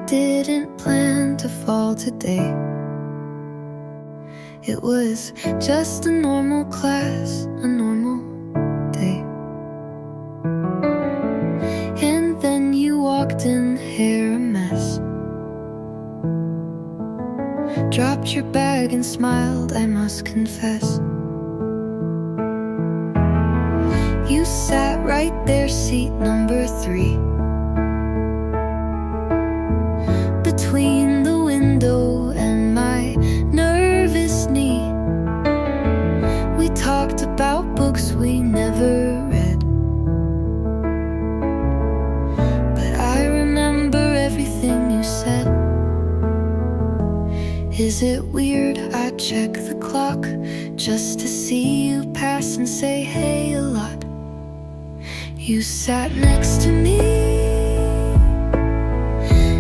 didn't plan to fall today. It was just a normal class, a normal day. And then you walked in, hair a mess. Dropped your bag and smiled, I must confess. You sat right there, seat number 3, between the window and my nervous knee. We talked about books we never read, but I remember everything you said. Is it weird I check the clock just to see you pass and say hey a lot? You sat next to me,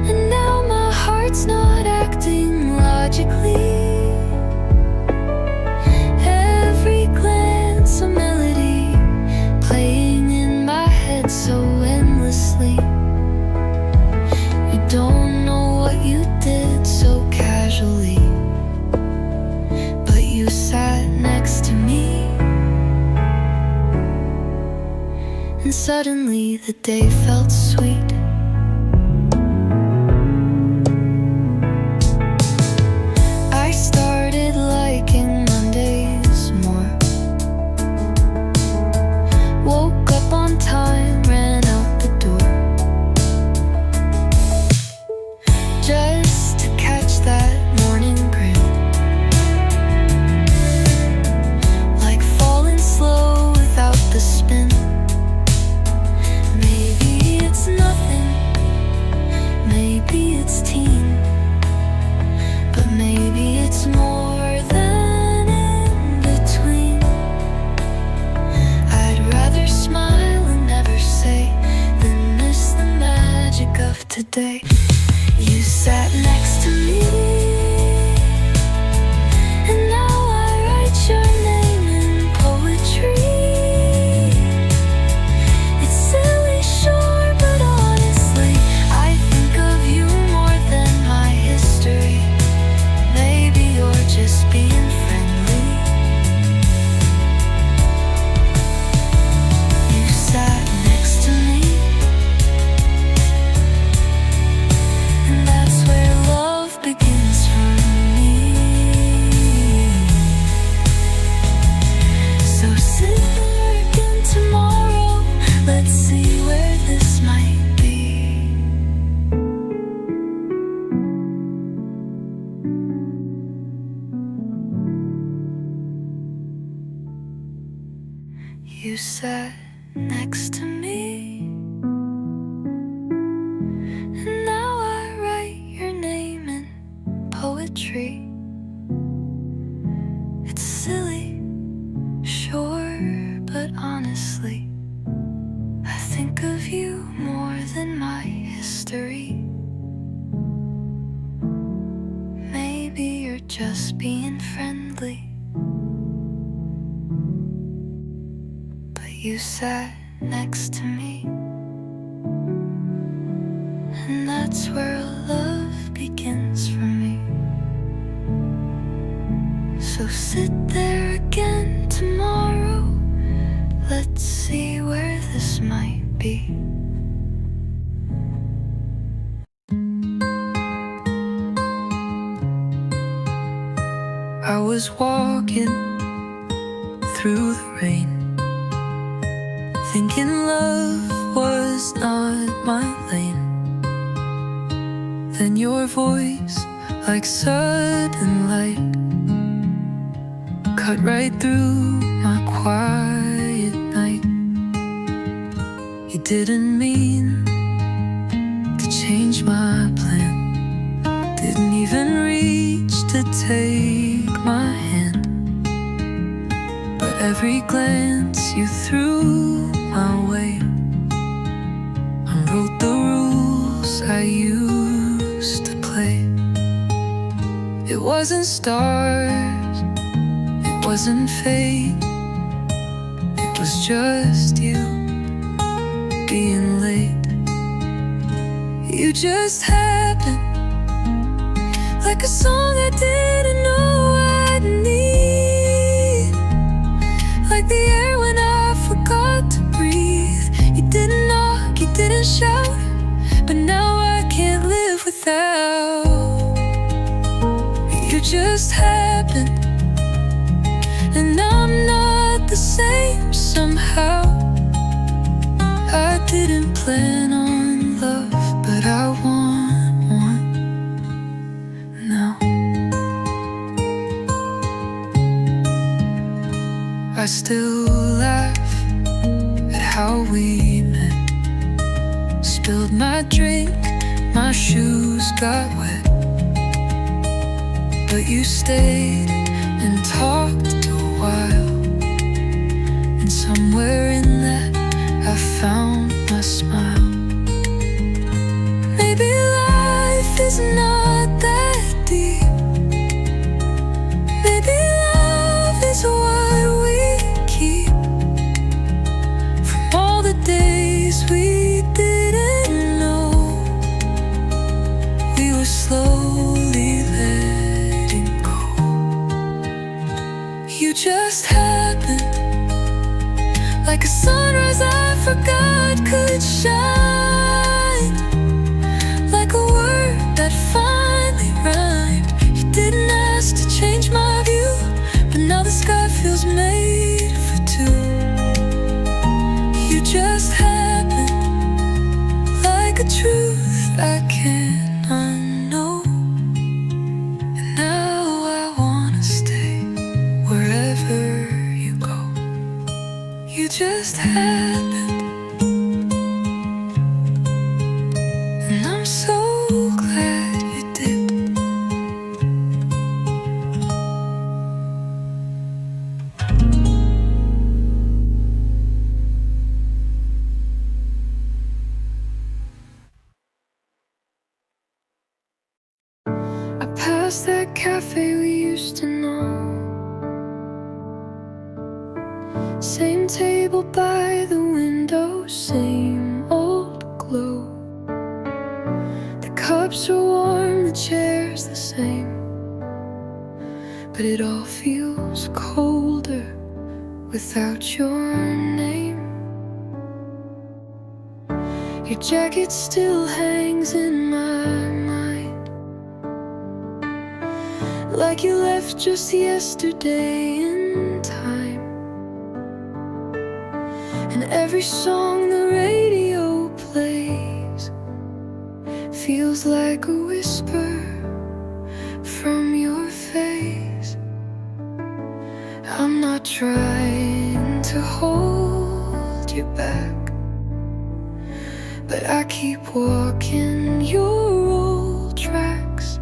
and now my heart's not acting logically. Every glance a melody playing in my head so endlessly. You don't know what you did so casually, but you sat next to me. And suddenly the day felt sweet. I started liking Mondays more. Woke up on time, ran out the door, just to catch that morning grin. Like falling slow without the spin. Nothing, maybe it's teen, but maybe it's more than in between. I'd rather smile and never say than miss the magic of today. You sat next to me, and now I write your name in poetry. It's silly, sure, just being friendly. You sat next to me, and that's where love begins for me. So sit there again tomorrow, let's see where this might be. You sat next to me, and now I write your name in poetry. It's silly, sure, but honestly, I think of you more than my history. Maybe you're just being friendly. You sat next to me, and that's where love begins for me. So sit there again tomorrow, let's see where this might be. I was walking through the rain, thinking love was not my lane. Then your voice, like sudden light, cut right through my quiet night. You didn't mean to change my plan, didn't even reach to take my hand, but every glance you threw my way unwrote the rules I used to play. It wasn't stars, it wasn't fate, it was just you being late. You just happen, like a song I didn't know I'd need, like the air when I forgot to breathe. You didn't knock, you didn't shout, but now I can't live without. You just happen, and I'm not the same somehow. I didn't plan on love, but I want one now. I still laugh at how we met. Spilled my drink, my shoes got wet, but you stayed and talked a while, and somewhere in that I found my smile. Maybe life is not that deep. Maybe love is what we keep from all the days we didn't know we were slowly letting go. You just happened, like a sunrise I forgot could shine, like a word that finally rhymed. You didn't ask to change my view, but now the sky feels made for two. You just happened, like a truth I can't unknow, and now I wanna stay wherever you go. You just happened, and I'm so glad you did. I passed that cafe we used to know, same table by the window, same old glow. The cups are warm, the chairs the same, but it all feels colder without your name. Your jacket still hangs in my mind, like you left just yesterday in time. And every song the radio plays feels like a whisper from your face. I'm not trying to hold you back, but I keep walking your old tracks.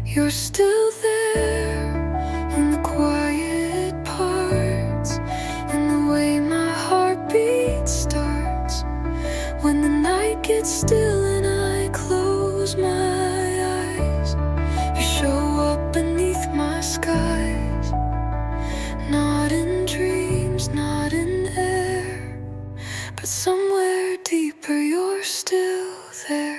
You're still there in the quiet parts, in the way my heartbeat starts. When the night gets still and I close my eyes, you show up beneath my skies. Not in dreams, not in air, but somewhere deeper you're still there.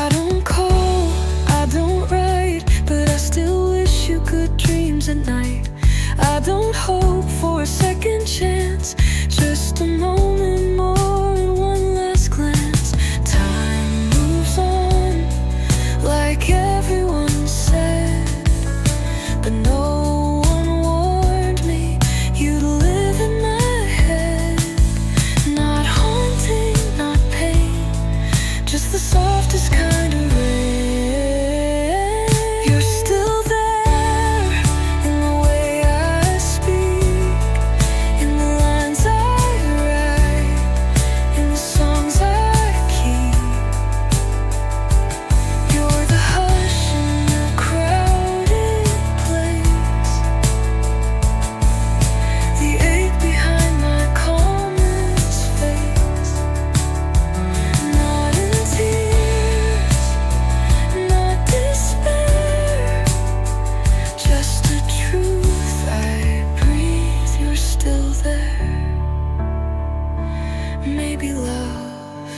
I don't call, I don't write, but I still wish you good dreams at night. I don't hope for a second chance, just a moment more and one last glance. Time moves on, like everyone said, but no one warned me you'd live in my head. Not haunting, not pain, just the softest kind of rain. You're still there in the way I speak, in the lines I write.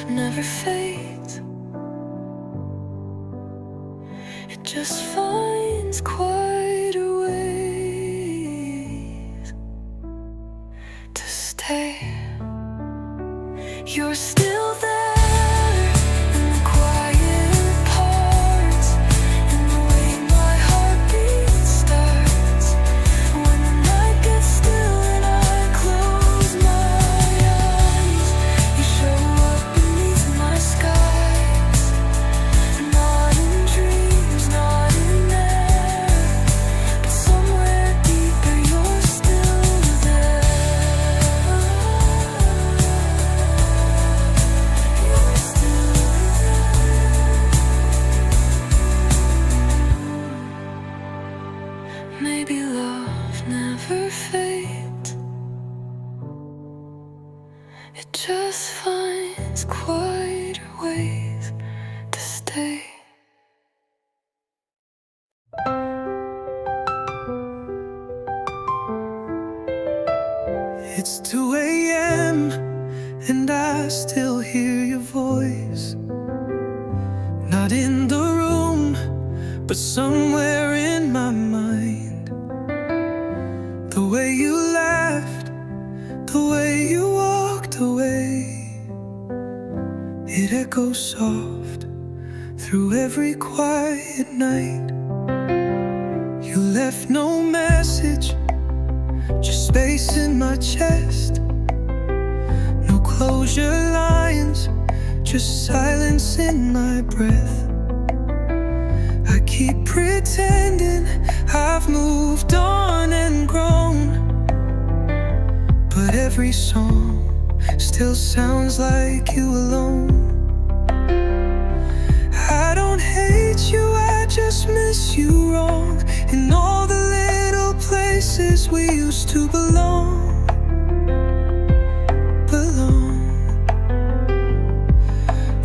never fades. It just finds quieter ways to stay. You're still there in the quiet parts, in the way my heartbeat starts. When the night gets still and I close my eyes, you show up beneath my skies. Not in dreams, not in air, but somewhere deeper you're still there. You're still there. Maybe love never fades. It just finds quieter ways to stay. It's 2 a.m. and I still hear your voice. Not in the room, but somewhere in my mind. The way you laughed, the way you walked away, it echoes soft through every quiet night. You left no message, just space in my chest. No closure lines, just silence in my breath. I keep pretending I've moved on and grown, but every song still sounds like you alone. I don't hate you, I just miss you wrong, in all the little places we used to belong.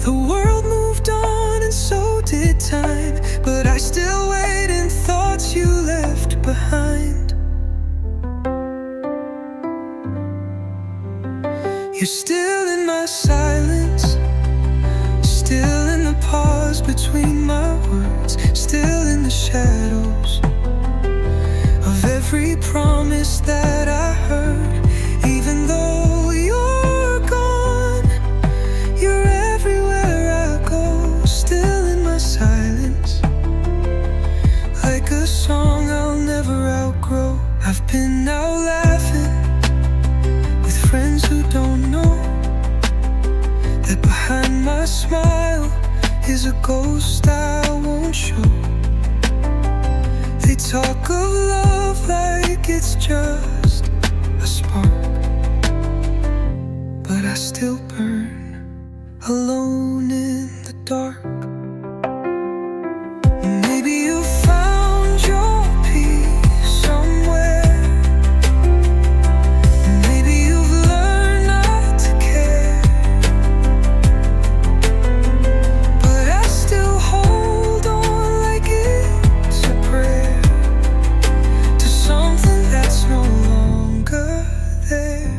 The world moved on and so did time, but I still wait in thoughts you left behind. You're still in my silence, still in the pause between my words, still in the shadows of every promise that I heard. Even though you're gone, you're everywhere I go, still in my silence, like a song I'll never outgrow. I've been out laughing with friends who don't know that behind my smile is a ghost I won't show. They talk of love like it's just a spark, but I still burn alone in the dark. Maybe you found your peace somewhere. Maybe you've learned not to care, but I still hold on like it's a prayer to something that's no longer there.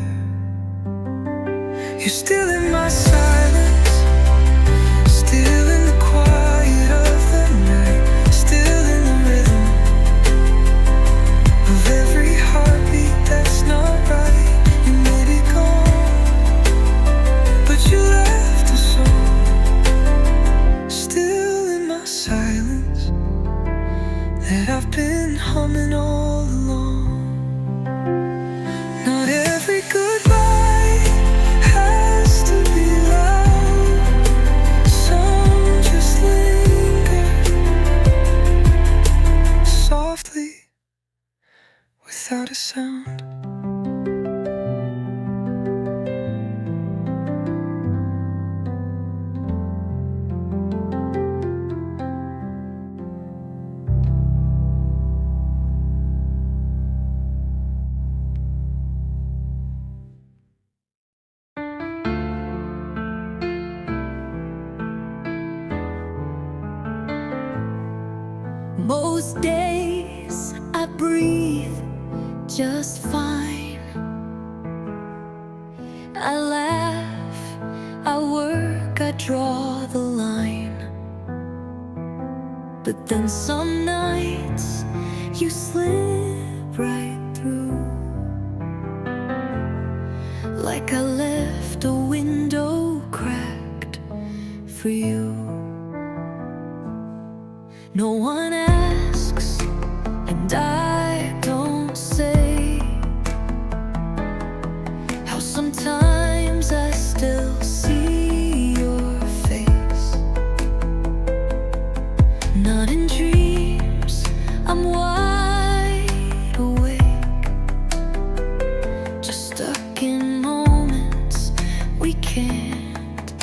You're still in my silence, still in the quiet of the night, still in the rhythm of every heartbeat that's not right. You made it gone, but you left a song, still in my silence, that I've been humming all along. Not every goodbye has to be loud. Some just linger softly without a sound. Most days I breathe just fine. I laugh, I work, I draw the line. But then some nights you slip right through, like I left a window cracked for you. No one asks, and I don't say how sometimes I still see your face. Not in dreams, I'm wide awake, just stuck in moments we can't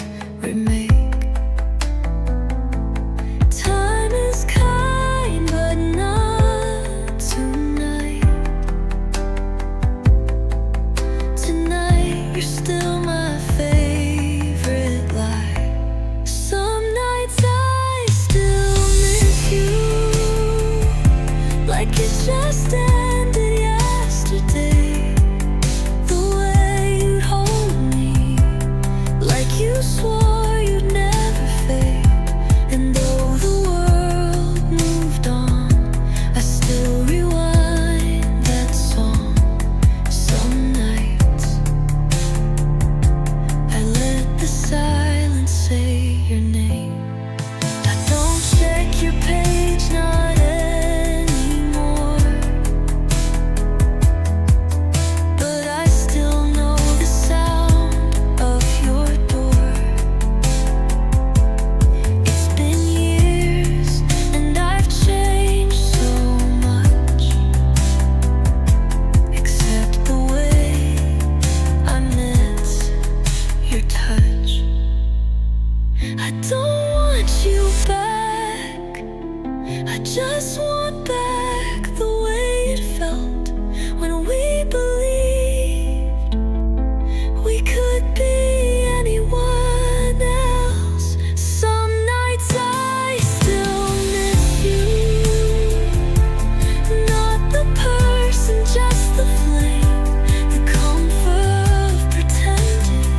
remake. Time is kind, but not tonight. Tonight, you're still my favorite lie. Some nights I still miss you, like it just ended yesterday. The way you'd hold me, like you swore you'd never fade. And though the world moved on, I still rewind that song. Some nights I let the silence say your name. I don't check your page, not anymore, but I still know the sound of your door. It's been years and I've changed so much, except the way I miss your touch. I don't want you back, I just want back the way it felt when we believed we could be anyone else. Some nights I still miss you, not the person, just the flame, the comfort of pretending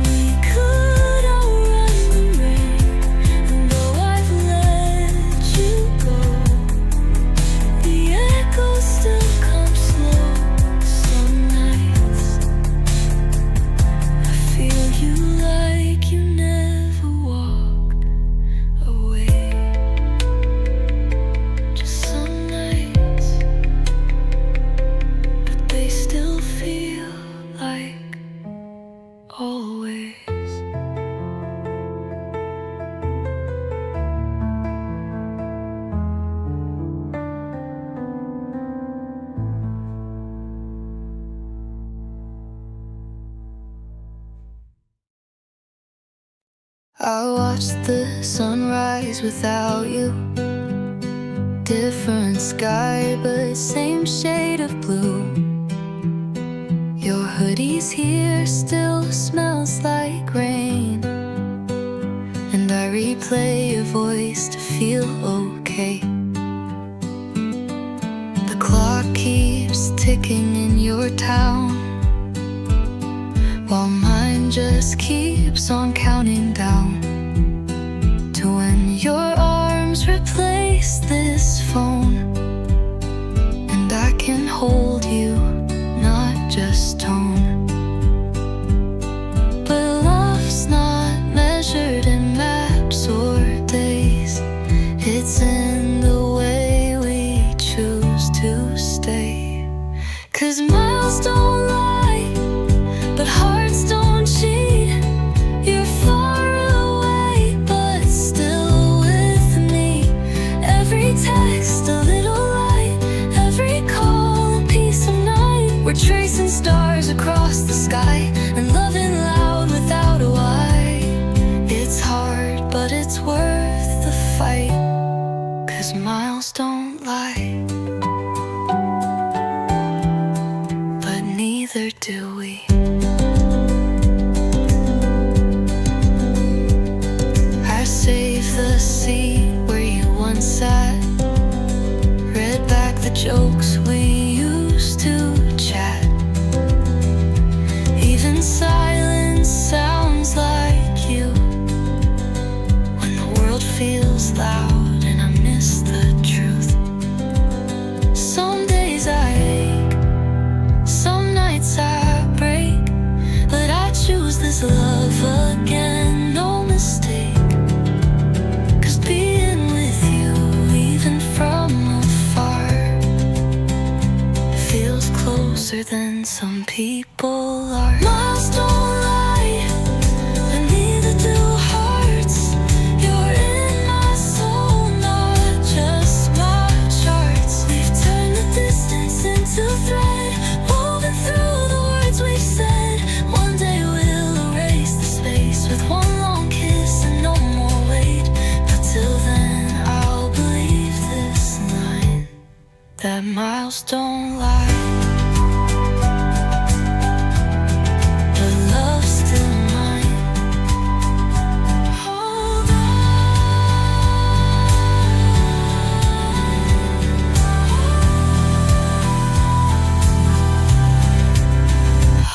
we could outrun the rain. And though I've let you go, the echoes still come slow. Some nights I feel you like you never walked away. Just some nights, but they still feel like always. I watched the sunrise without you. Different sky, but same shade of blue. Your hoodie's here, still smells like rain. And I replay your voice to feel okay. The clock keeps ticking in your town, while mine just keeps on counting down to when your arms replace this phone, and I can hold you, not just tone. But love's not measured in maps or days, it's in the way we choose to stay. 'Cause miles don't lie, but hearts don't cheat. You're far away, but still with me. Every text a little light, every call a piece of night. We're tracing stars across loud and I miss the truth. Some days I ache, some nights I break, but I choose this love again, no mistake. 'Cause being with you, even from afar, feels closer than some people are. Miles don't lie, and neither do hearts. You're in my soul, not just my charts. We've turned the distance into thread, woven through the words we've said. One day we'll erase the space with one long kiss and no more wait. But till then, I'll believe this line, that miles don't lie. But love's still mine.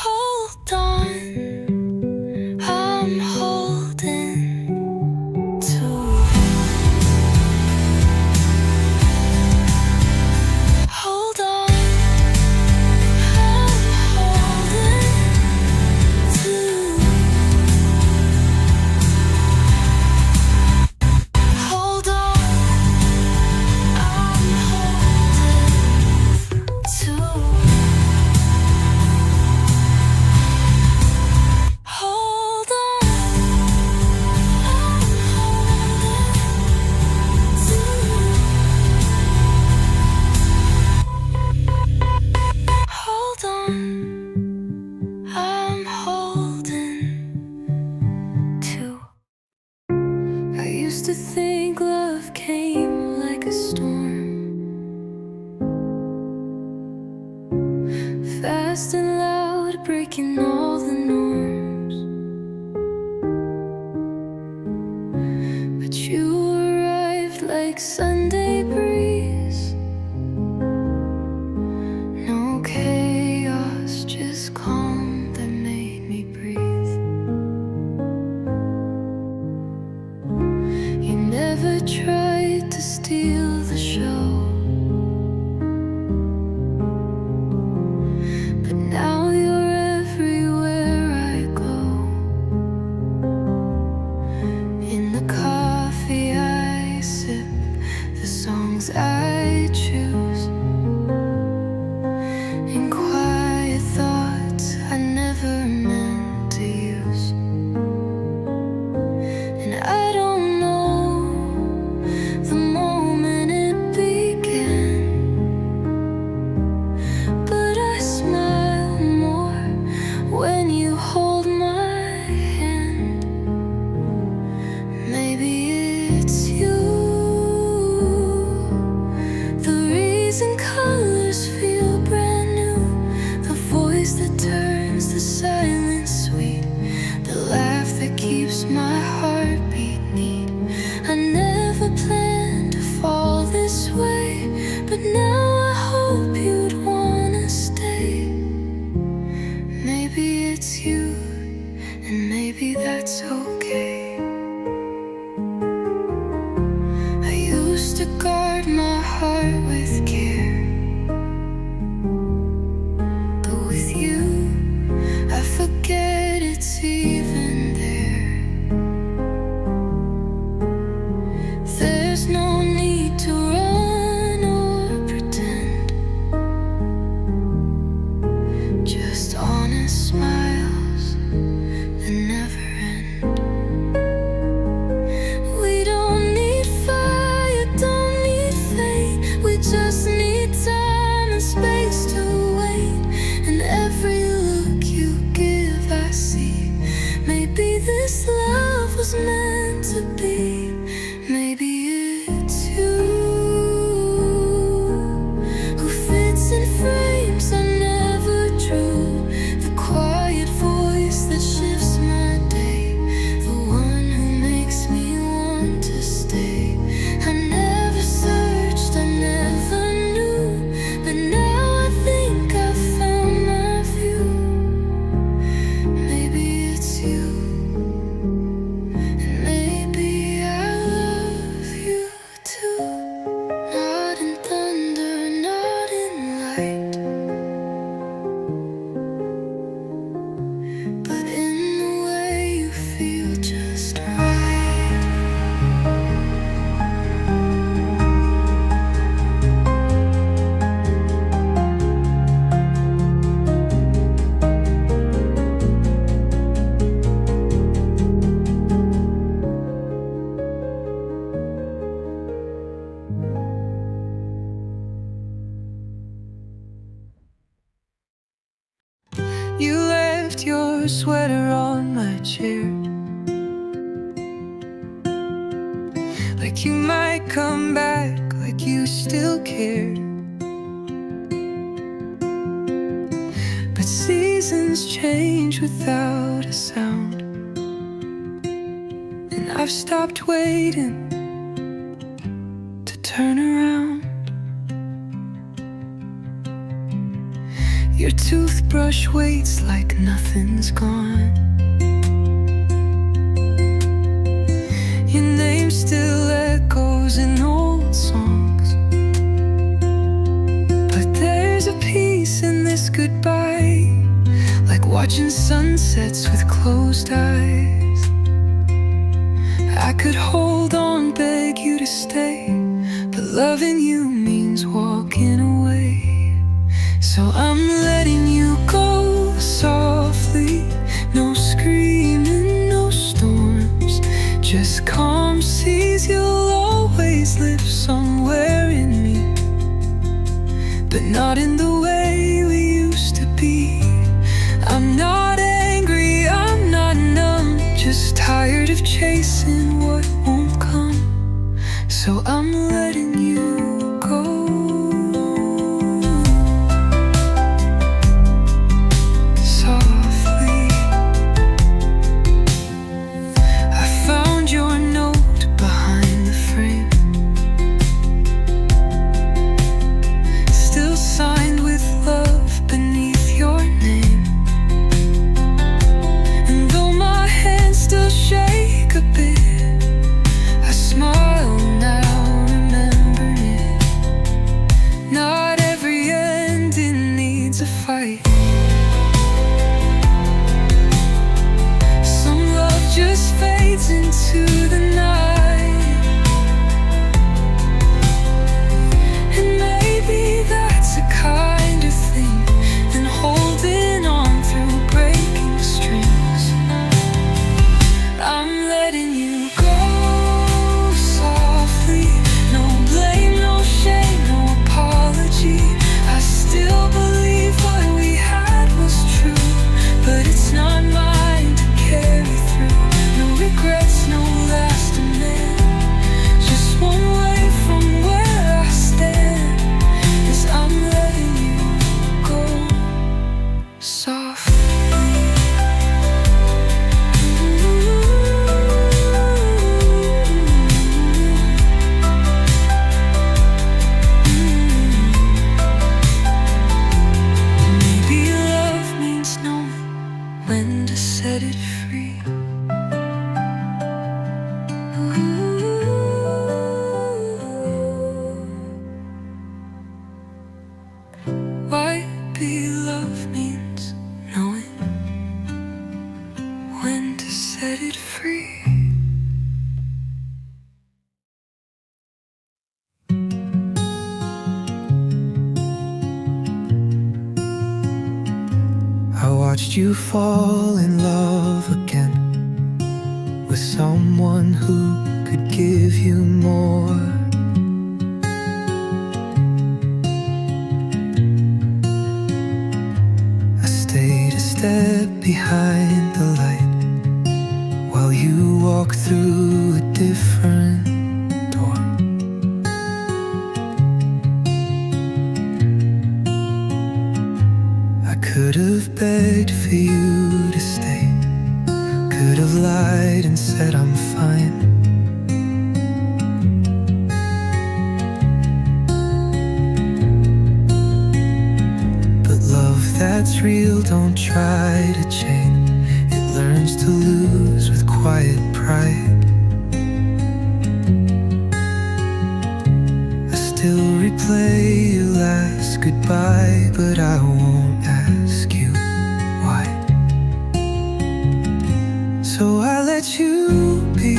Hold on, I'm holding to. Hold on, I'm holding to. Hold on, I'm holding to. Hold on, I'm holding to. I used to think love came like a storm, fast and loud, breaking all the norms. But you arrived like Sunday breeze. No chaos, just calm that made me breathe. You never tried to steal the show, but now you're everywhere I go. In the coffee I sip, the songs I choose, in quiet thoughts I never meant to use. And I don't know the moment it began, but I smile more when you hold my hand. Maybe it's you, the reason colors feel brand new, the voice that turns the silence sweet, the laugh that keeps my heartbeat neat. I never planned to fall this way, but now I hope you'd wanna stay. Maybe it's you, and maybe that's okay. I used to guard my heart with care, but with you, I forget it's even there. There's no need to run or pretend, just honest smiles that never end. We don't need fire, don't need fate, we just like you might come back, like you still care. But seasons change without a sound, and I've stopped waiting to turn around. Your toothbrush waits like nothing's gone. Your name still echoes in old songs, but there's a peace in this goodbye, like watching sunsets with closed eyes. I could hold on, beg you to stay, but loving you means walking away. So I'm letting you go softly, no screaming, no storms, just calm seas. You'll always live somewhere in me, but not in the way we used to be. I'm not angry, I'm not numb, just tired of chasing what won't come. So I'm letting you go. Into the night, and maybe that's a kinder thing than holding on through breaking strings. I'm letting you go softly, no blame, no shame, no apology. I still believe what we had was true, but it's not mine to carry through. No regrets, no lasting end, just one way from where I stand, is I'm letting you go softly. Maybe love means knowing when to set it free. Why be love means knowing when to set it free. I watched you fall in love again with someone who could give you more. I stayed a step behind the light while you walked through a different door. I could have begged for you to stay, could have lied and said I'm fine. But love that's real don't try to chain, it learns to lose with quiet pride. I still replay your last goodbye, but I won't ask you why. So I let you be,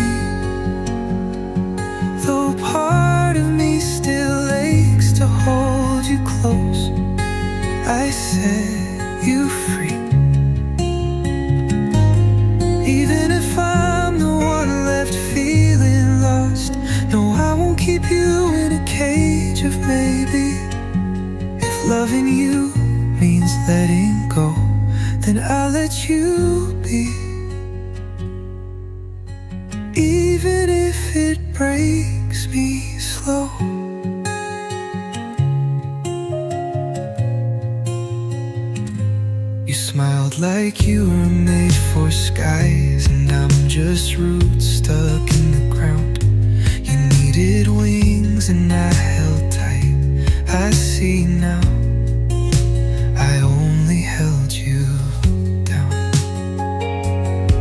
though part of me still aches to hold you close. I set you free, even if I'm the one left feeling lost. No, I won't keep you in a cage of maybe. If loving you means letting go, then I'll let you be, even if it breaks. makes me slow. You smiled like you were made for skies, and I'm just roots stuck in the ground. You needed wings and I held tight. I see now, I only held you down.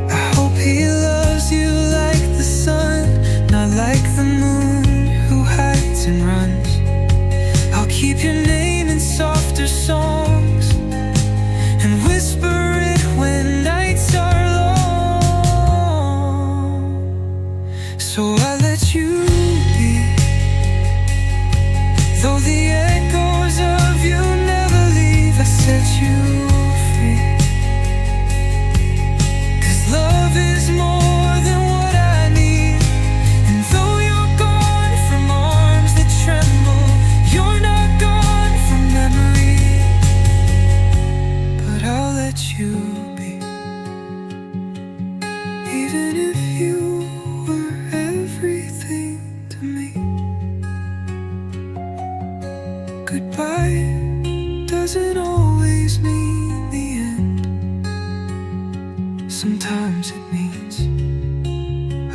I hope he loves you like the sun, not like the moon who hides and runs. I'll keep your name in softer songs and whisper it when nights are long. So I let you be, though the echoes of you never leave. I set you free, 'cause love is more than what I need. And though you're gone from arms that tremble, you're not gone from memory. But I'll let you be, even if you were everything to me. Goodbye doesn't always mean the end. Sometimes it means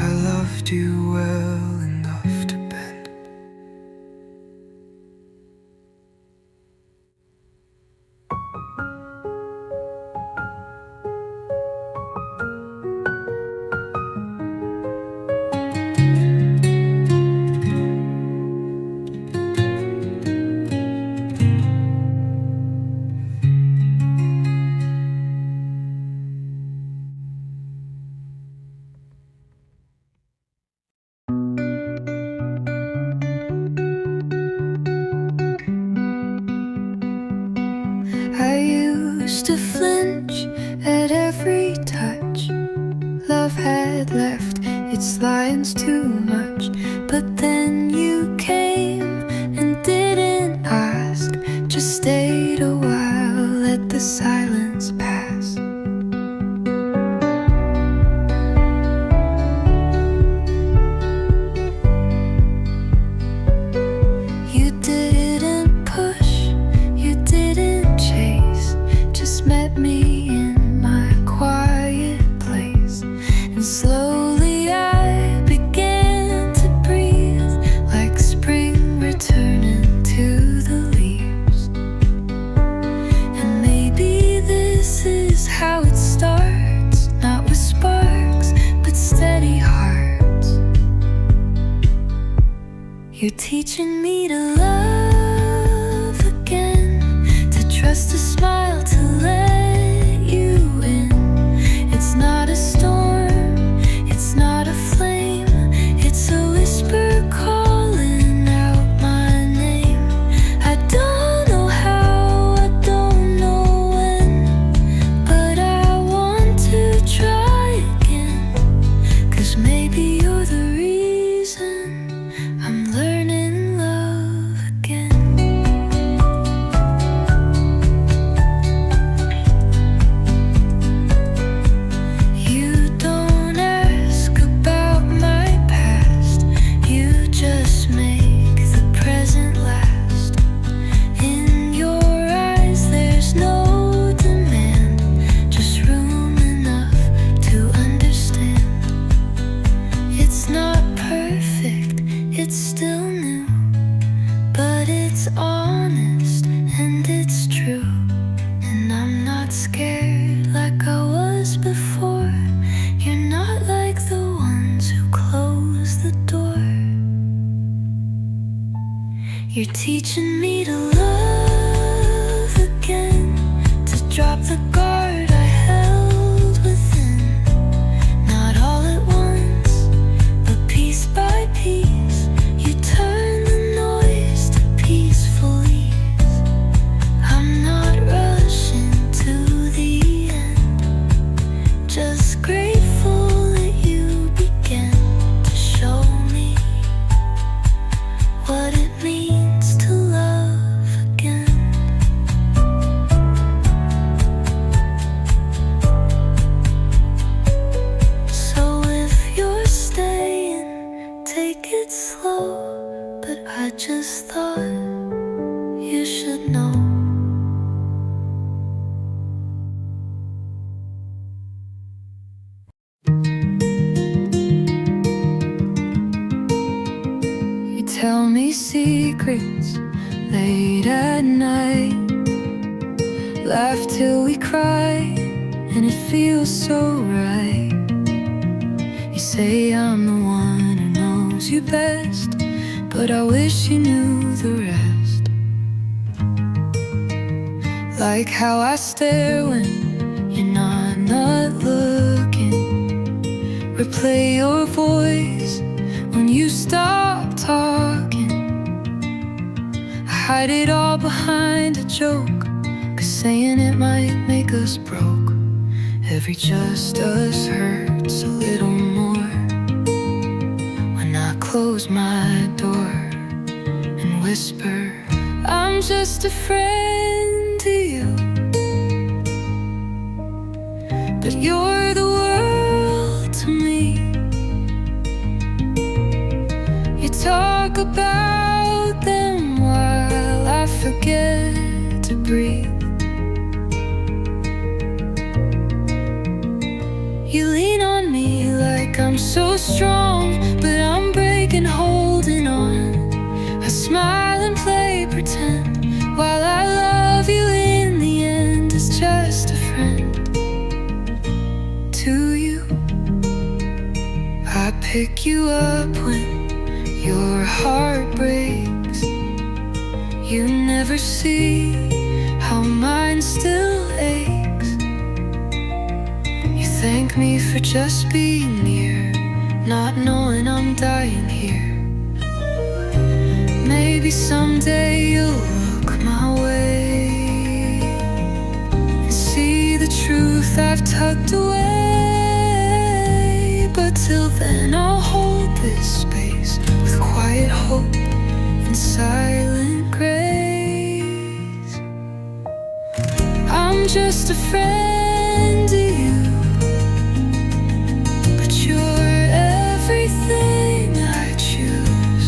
I loved you well enough to bend. I used to flinch at every touch. Love had left its lines too much. But then you came and didn't ask, just stayed a while, let the silence pass. You didn't push, you didn't chase, just met me in my quiet place. And slowly I began to breathe, like spring returning to the leaves. And maybe this is how it starts, not with sparks, but steady hearts. You're teaching me to love again, to trust a smile, to let you in. It's not a storm, it's not a flame, it's a whisper calling out my name. I don't know how, I don't know when, but I want to try again. 'Cause maybe you're the reason I'm learning love again. You don't ask about my past, you just make the present last. In your eyes there's no demand, just room enough to understand. It's not perfect, it's still new, but it's honest and it's true. And I'm not scared like I was before. You're not like the ones who close the door. You're teaching me to love again, to drop the guard I held within. Not all at once, but piece by piece, you turn the noise to peaceful ease. I'm not rushing to the end, just grateful that you began to show me what it means to love again. tell me secrets late at night, laugh till we cry, and it feels so right. You say I'm the one who knows you best, but I wish you knew the rest. Like how I stare when you're not looking, replay your voice when you stop talking. I hide it all behind a joke, 'cause saying it might make us broke. Every just us hurts a little more when I close my door and whisper, I'm just a friend to you, but you're the world to me. You talk about them while I forget to breathe. You lean on me like I'm so strong, but I'm breaking, holding on. I smile and play pretend while I love you in the end as just a friend to you. I pick you up when your heart breaks. You never see how mine still aches. You thank me for just being near, not knowing I'm dying here. Maybe someday you'll look my way and see the truth I've tucked away. But till then I'll hold this space with quiet hope and silent grace. I'm just a friend to you, but you're everything I choose.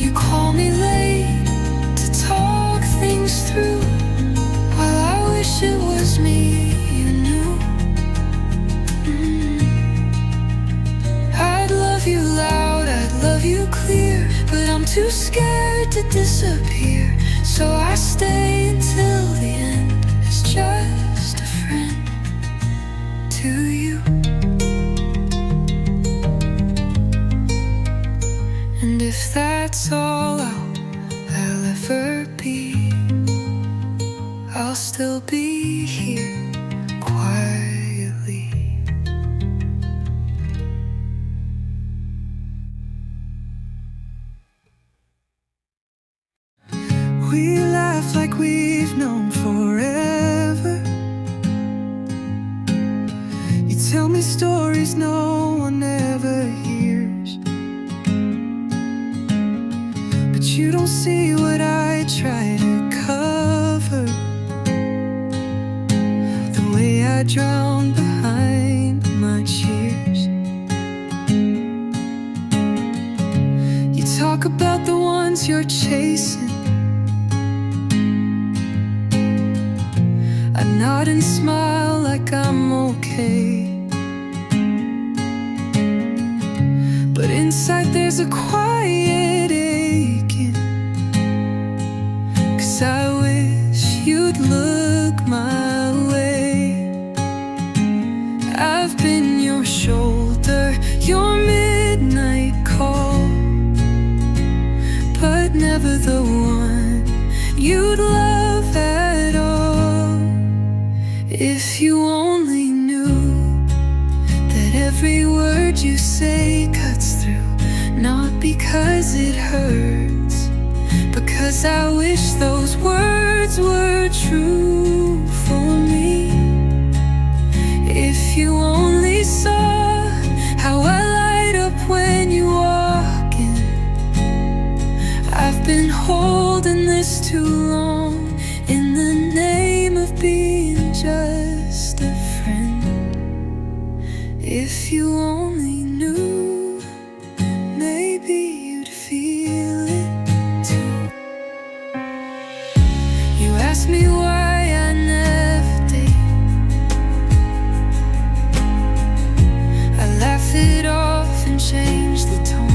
You call me late to talk things through, while I wish it was me you knew. I'd love you loud, I'd love you clear, but I'm too scared to disappear. So I stay until the end as just a friend to you. And if that's all I'll ever be, I'll still be here quietly. We laugh like we've known forever. You tell me stories no one ever hears, but you don't see what I try to cover, the way I drown behind my cheers. You talk about the ones you're chasing, I nod and smile like I'm okay, but inside there's a quiet aching, 'cause I wish you'd look my way. I've been your shoulder, your midnight call, but never the one you'd love at all. If you only knew that every word you say cuts through, not because it hurts, because I wish those words were true for me. If you only saw how I light up when you walk in. I've been holding this too long in the name of being just a friend. If you only knew, maybe you'd feel it too. You ask me why I never date. I laugh it off and change the tone.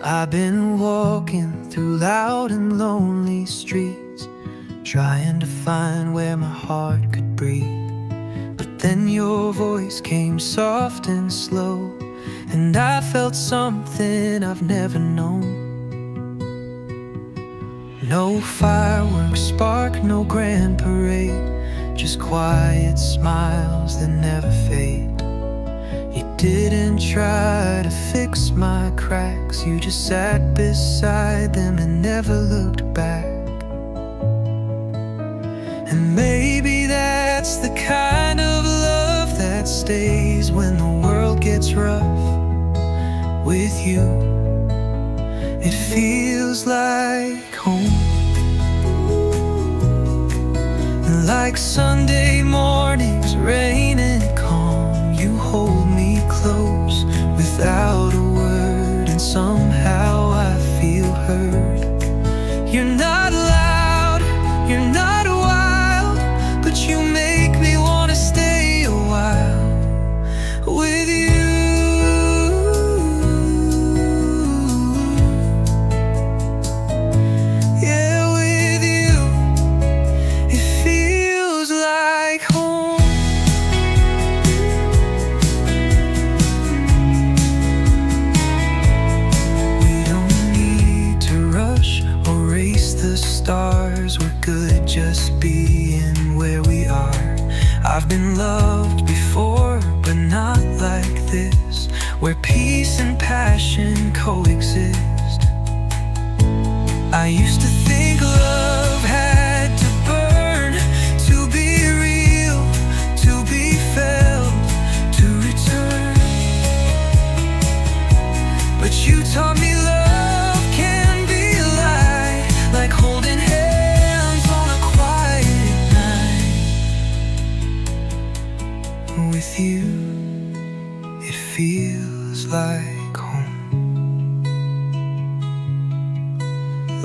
I've been walking through loud and lonely streets, trying to find where my heart could breathe. But then your voice came soft and slow, and I felt something I've never known. No fireworks spark, no grand parade, just quiet smiles that never fade. You didn't try to fix my cracks, you just sat beside them and never looked back. And maybe that's the kind of love that stays when the world gets rough. With you, it feels like home, like Sunday mornings, rain and calm. You hold me close without a word, and somehow I feel heard. You're not loud, you're not wild, but you make me wanna stay a while with you. Stars, we're good just being where we are. I've been loved before, but not like this, where peace and passion coexist. I used to think love had to burn to be real, to be felt, to return. But you taught me love can be light, like holding hands on a quiet night. With you, it feels like home,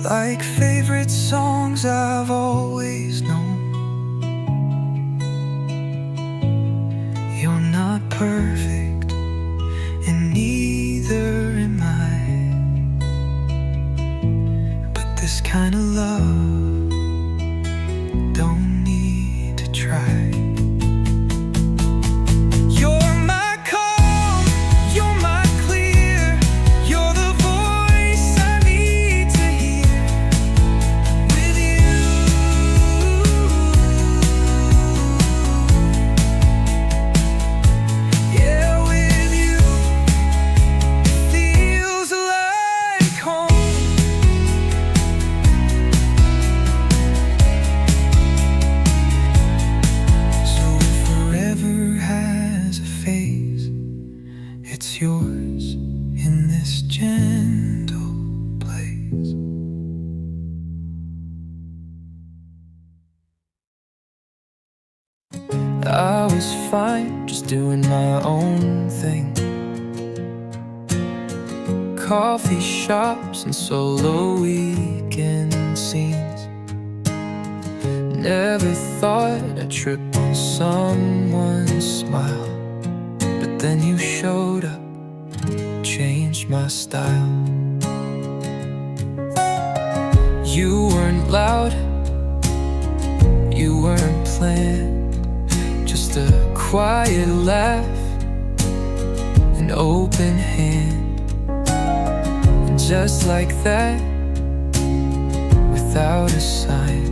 like favorite songs I've always known. You're not perfect, and neither am I, but this kind of love don't need to try. You're my calm, you're my clear, you're the voice I need to hear. With you, yeah, with you, it feels like home. So if forever has a face, it's yours in this gentle place. I was fine, just doing my own thing. Coffee shops and solo weekend scenes. Never thought I'd trip on someone's smile, but then you showed up, changed my style. You weren't loud, you weren't planned, just a quiet laugh, an open hand. And just like that, without a sign,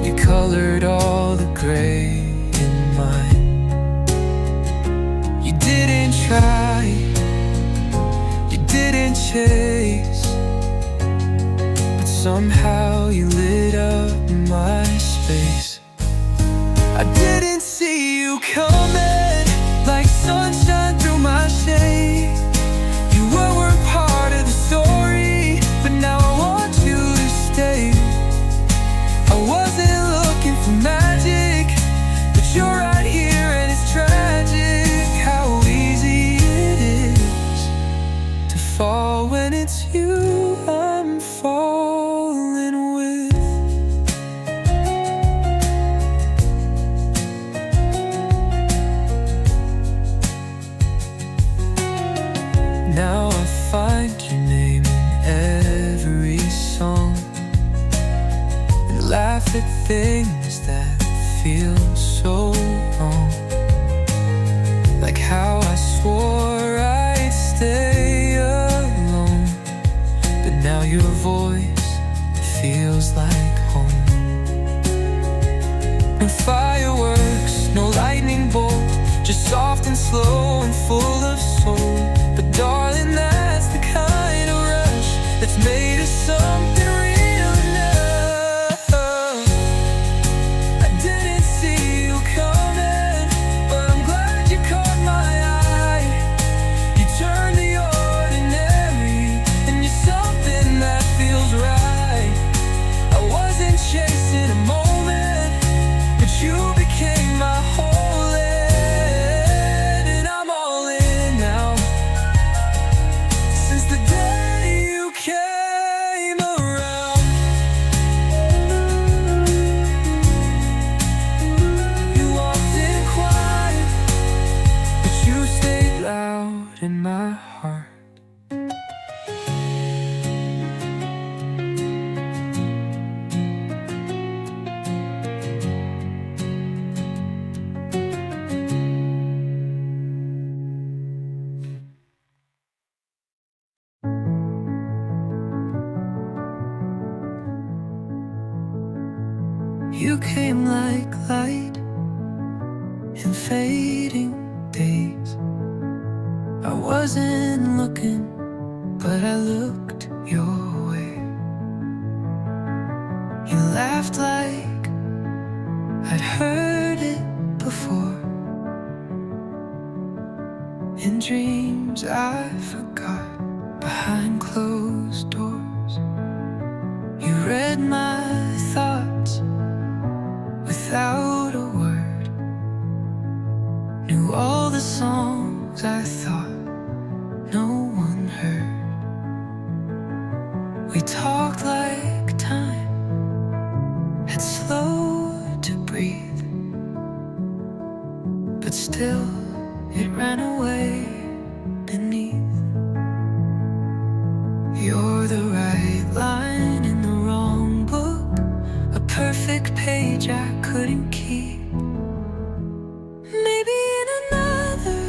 you colored all the gray in mine. You didn't try, you didn't chase, but somehow you lit up my space. I didn't see you coming, like sunshine through my shade. You weren't part of the story, but now I want you to stay. I wasn't looking for magic, but you're right here, and it's tragic how easy it is to fall when it's you I'm falling with. the things that feel so wrong. Like how I swore I'd stay alone, but now your voice feels like home. No fireworks, no lightning bolt, just soft and slow and full of soul. But darling, that's the kind of rush that's made us something real enough. I didn't see you coming, but I'm glad you caught my eye. You turned the ordinary into something that feels right. I wasn't chasing a moment, but you became my whole end, and I'm all in now. Since the day you came around, you walked in quiet, but you stayed loud in my heart. You came like light in fading days. I wasn't looking, but I looked your way. You laughed like I'd heard it before. In dreams I forgot behind closed doors. You read my thoughts without a word. Knew all the songs I thought no one heard. We talked like time had slowed to breathe, but still it ran away beneath. You're the right line in the wrong book, a perfect page I couldn't keep. Maybe in another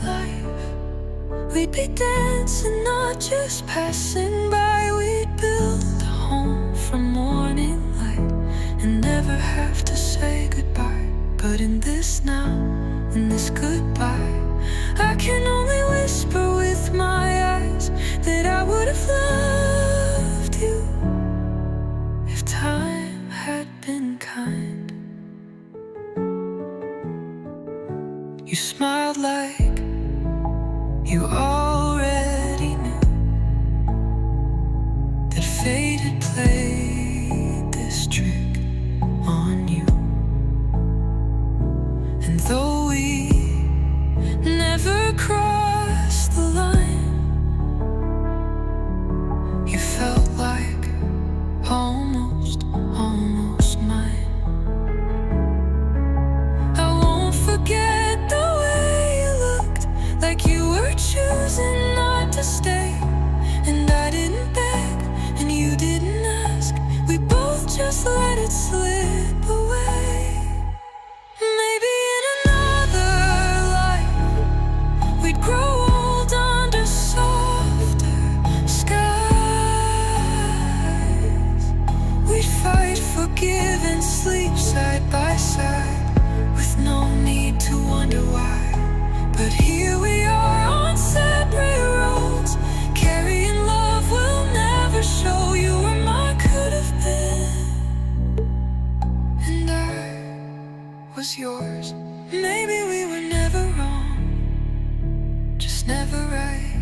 life we'd be dancing, not just passing by. We'd build a home from morning light and never have to say goodbye. But in this now, in this goodbye, I can only whisper with my eyes that I would have loved you if time had been kind. You smiled like you already knew that fate had played this trick on you. And though we never crossed the line, you felt like almost mine. I won't forget the way you looked, like you were choosing not to stay. And I didn't beg, and you didn't ask. We both just let it slip away. Maybe in another life we'd grow old under softer skies. We'd fight, forgive, and sleep side by side with no need to wonder why. But here we are on separate roads, carrying love we'll never show. You were my could have been, and I was yours. Maybe we were never wrong, just never right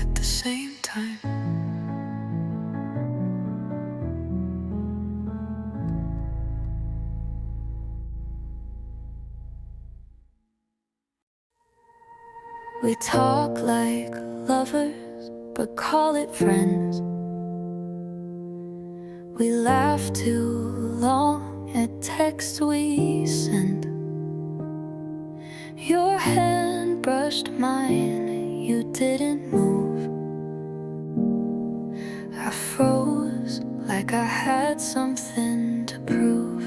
at the same time. We talk like lovers, but call it friends. We laugh too long at texts we send. Your hand brushed mine, you didn't move. I froze like like I had something to prove.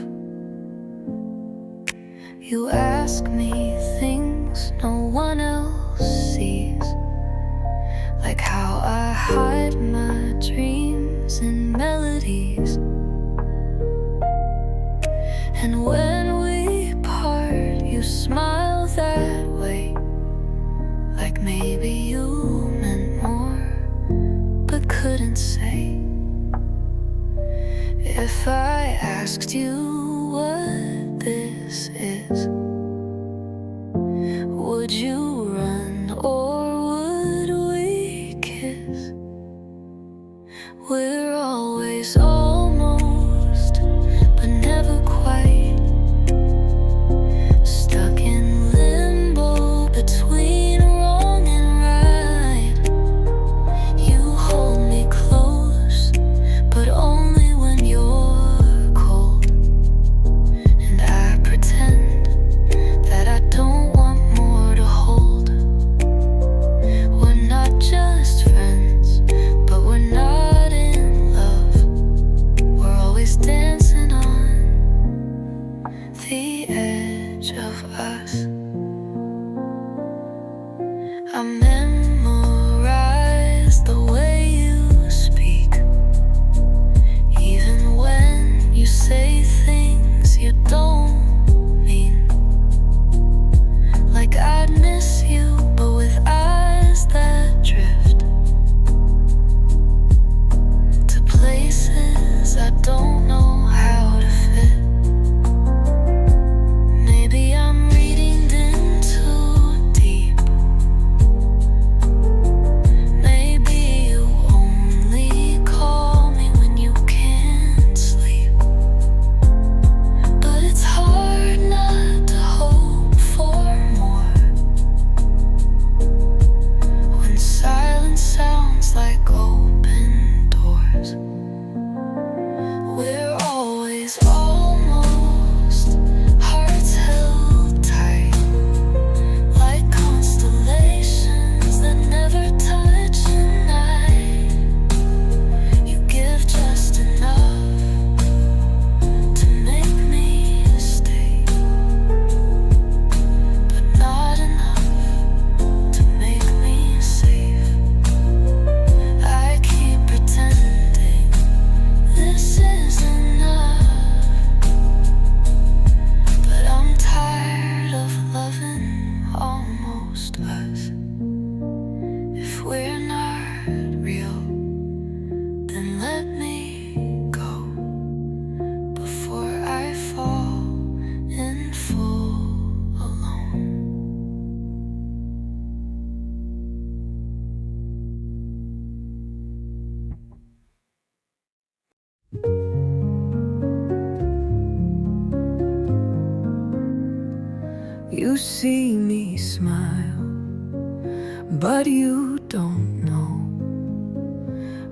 You ask me things no one else sees, like how I hide my dreams in melodies. And when we part, you smile that way, like maybe you meant more, but couldn't say. If I asked you what this is, would you run or would we kiss? We're always almost, but never quite, stuck in limbo between wrong and right. You hold me close, but only when you're cold, and I pretend that I don't want more to hold. We're not just friends, but we're not in love. We're always dancing on the edge of us. I memorize the way you speak, even when you say things you don't mean. Like I'd miss you, but with eyes that drift to places I don't know how to fit. Maybe I'm reading in too deep. Maybe you only call me when you can't sleep. But it's hard not to hope for more when silence sounds like open doors. We're always almost, hearts held tight, like constellations that never touch at night. You give just enough to make me stay, but not enough to make me safe. I keep pretending this is enough, but I'm tired of loving almost us. If we're not real, then let me go before I fall in full alone. You see me smile, but you don't know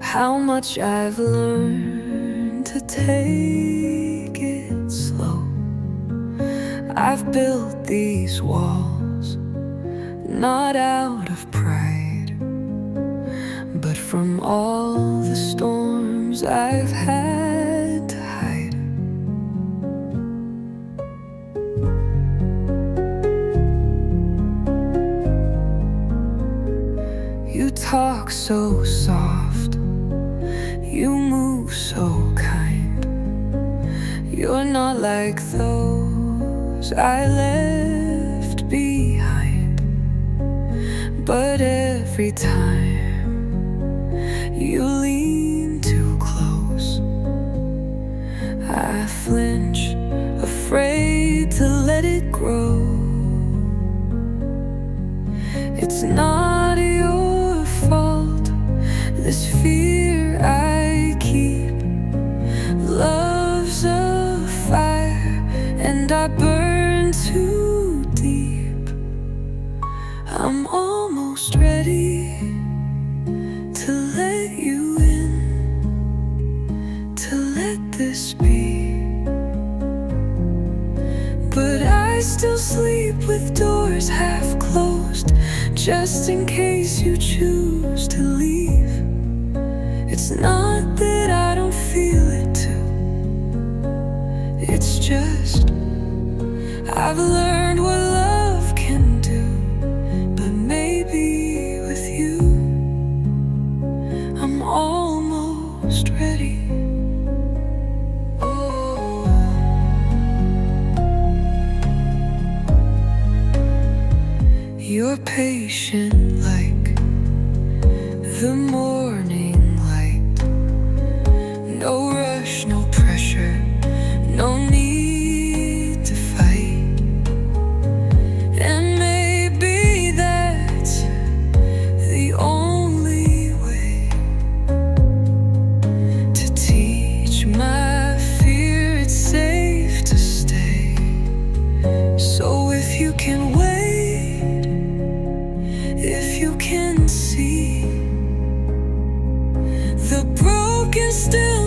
how much I've learned to take it slow. I've built these walls not out of pride, but from all the storms I've had to hide. You talk so soft, you move so kind. You're not like those I left behind. But every time you lean too close, I flinch, afraid to let it grow. It's not your fault, this fear I keep. Love's a fire, and I burn too deep. I'm almost ready to let you in, to let this be. But I still sleep with doors half closed, just in case you choose to leave. It's not that I don't feel it, just I've learned what love can do, but maybe with you I'm almost ready. Oh. You're patient like the morning light. No rush, no pressure, no need to fight. And maybe that's the only way to teach my fear it's safe to stay. So if you can wait, if you can see the broken still